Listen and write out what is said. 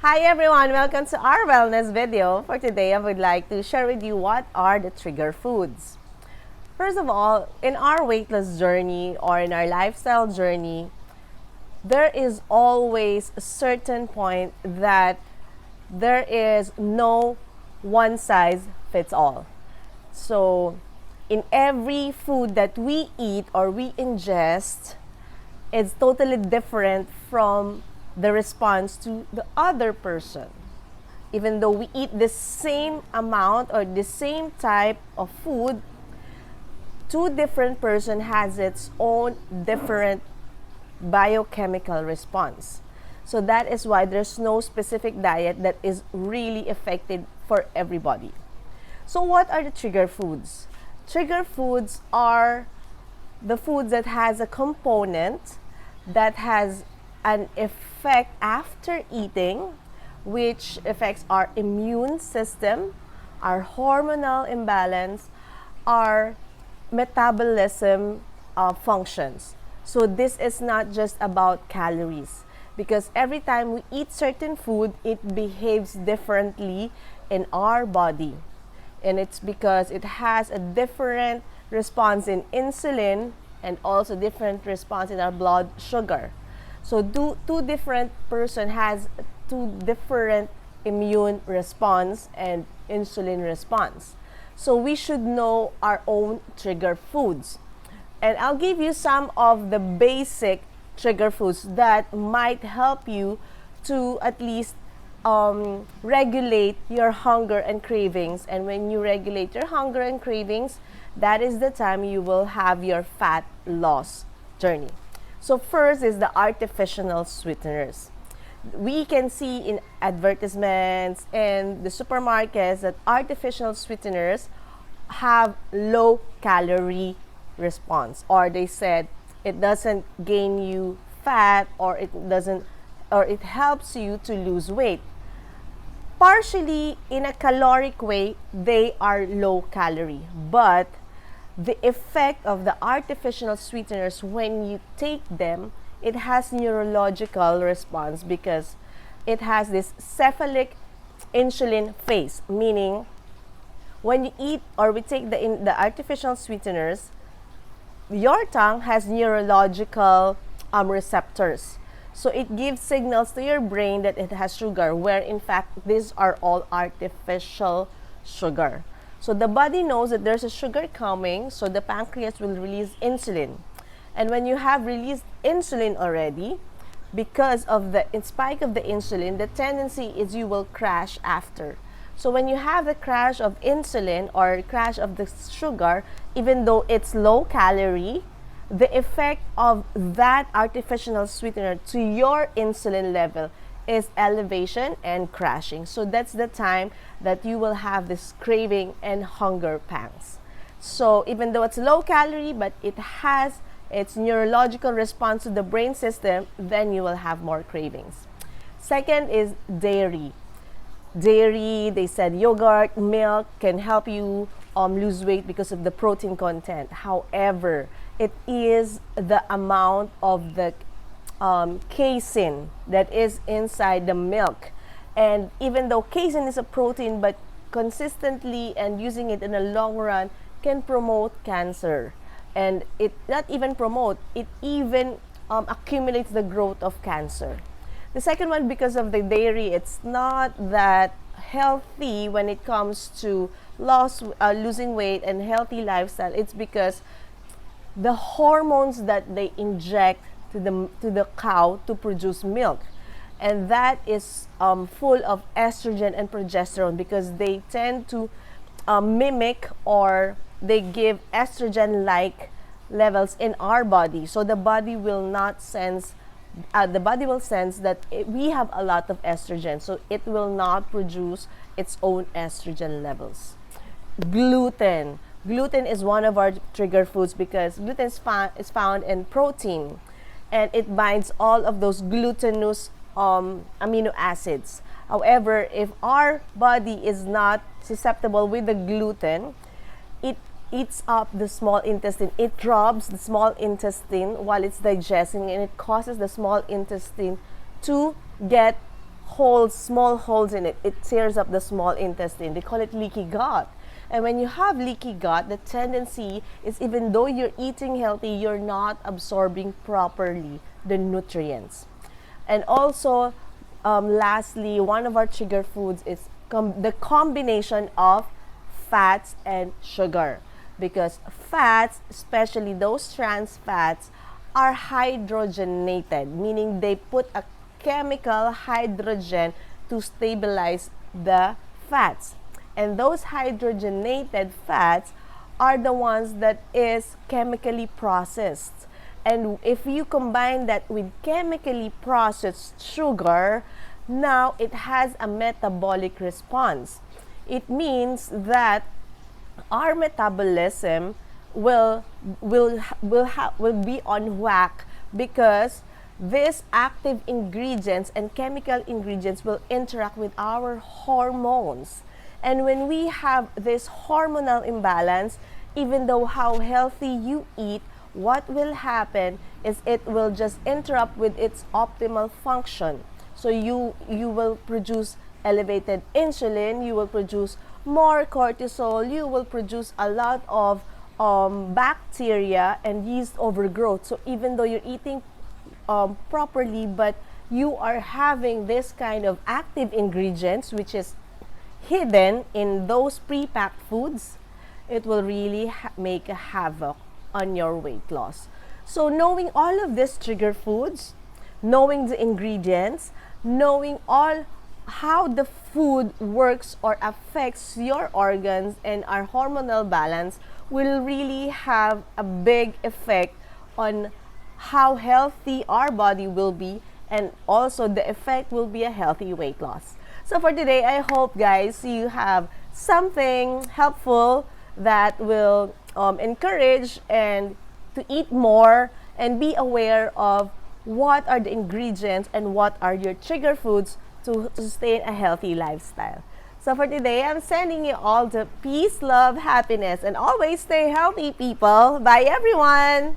Hi everyone, welcome to our wellness video. For today, I would like to share with you what are the trigger foods. First of all, in our weight loss journey or in our lifestyle journey, there is always a certain point that there is no one size fits all. So, in every food that we eat or we ingest, it's totally different from the response to the other person. Even though we eat the same amount or the same type of food, two different person has its own different biochemical response. So that is why there's no specific diet that is really effective for everybody. So what are the trigger foods? Trigger foods are the foods that has a component that has an effect after eating, which affects our immune system, our hormonal imbalance, our metabolism functions. So this is not just about calories, because every time we eat certain food, it behaves differently in our body. And it's because it has a different response in insulin and also different response in our blood sugar. So two different person has two different immune response and insulin response. So we should know our own trigger foods. And I'll give you some of the basic trigger foods that might help you to at least regulate your hunger and cravings. And when you regulate your hunger and cravings, that is the time you will have your fat loss journey. So first is the artificial sweeteners. We can see in advertisements and the supermarkets that artificial sweeteners have low calorie response, or they said it doesn't gain you fat, or it helps you to lose weight. Partially in a caloric way, they are low calorie, but the effect of the artificial sweeteners, when you take them, it has neurological response because it has this cephalic insulin phase, meaning when you eat or we take the artificial sweeteners, your tongue has neurological receptors. So it gives signals to your brain that it has sugar, where in fact these are all artificial sugar. So the body knows that there's a sugar coming, so the pancreas will release insulin. And when you have released insulin already, because of the spike of the insulin, the tendency is you will crash after. So when you have the crash of insulin or crash of the sugar, even though it's low calorie, the effect of that artificial sweetener to your insulin level is elevation and crashing. So that's the time that you will have this craving and hunger pangs. So even though it's low calorie, but it has its neurological response to the brain system, then you will have more cravings. Second is dairy. Dairy, they said yogurt, milk can help you lose weight because of the protein content. However, it is the amount of the casein that is inside the milk. And even though casein is a protein, but consistently and using it in the long run can promote cancer. And it not even promote, it even accumulates the growth of cancer. The second one, because of the dairy, it's not that healthy when it comes to losing weight and healthy lifestyle. It's because the hormones that they inject to the cow to produce milk, and that is full of estrogen and progesterone, because they tend to mimic, or they give estrogen like levels in our body. So the body will not sense that we have a lot of estrogen, so it will not produce its own estrogen levels. Gluten is one of our trigger foods because gluten is found in protein, and it binds all of those glutinous amino acids. However, if our body is not susceptible with the gluten, it eats up the small intestine. It robs the small intestine while it's digesting, and it causes the small intestine to get holes, small holes in it. It tears up the small intestine. They call it leaky gut. And when you have leaky gut, the tendency is, even though you're eating healthy, you're not absorbing properly the nutrients. And also, lastly, one of our trigger foods is the combination of fats and sugar, because fats, especially those trans fats, are hydrogenated, meaning they put a chemical hydrogen to stabilize the fats. And those hydrogenated fats are the ones that is chemically processed. And if you combine that with chemically processed sugar, now it has a metabolic response. It means that our metabolism will be on whack, because these active ingredients and chemical ingredients will interact with our hormones. And when we have this hormonal imbalance, even though how healthy you eat, what will happen is it will just interrupt with its optimal function. So you will produce elevated insulin, you will produce more cortisol, you will produce a lot of bacteria and yeast overgrowth. So even though you're eating properly, but you are having this kind of active ingredients, which is hidden in those pre-packed foods, it will really make a havoc on your weight loss. So knowing all of these trigger foods, knowing the ingredients, knowing all how the food works or affects your organs and our hormonal balance will really have a big effect on how healthy our body will be, and also the effect will be a healthy weight loss. So for today, I hope, guys, you have something helpful that will encourage and to eat more and be aware of what are the ingredients and what are your trigger foods to sustain a healthy lifestyle. So for today, I'm sending you all the peace, love, happiness, and always stay healthy, people. Bye, everyone.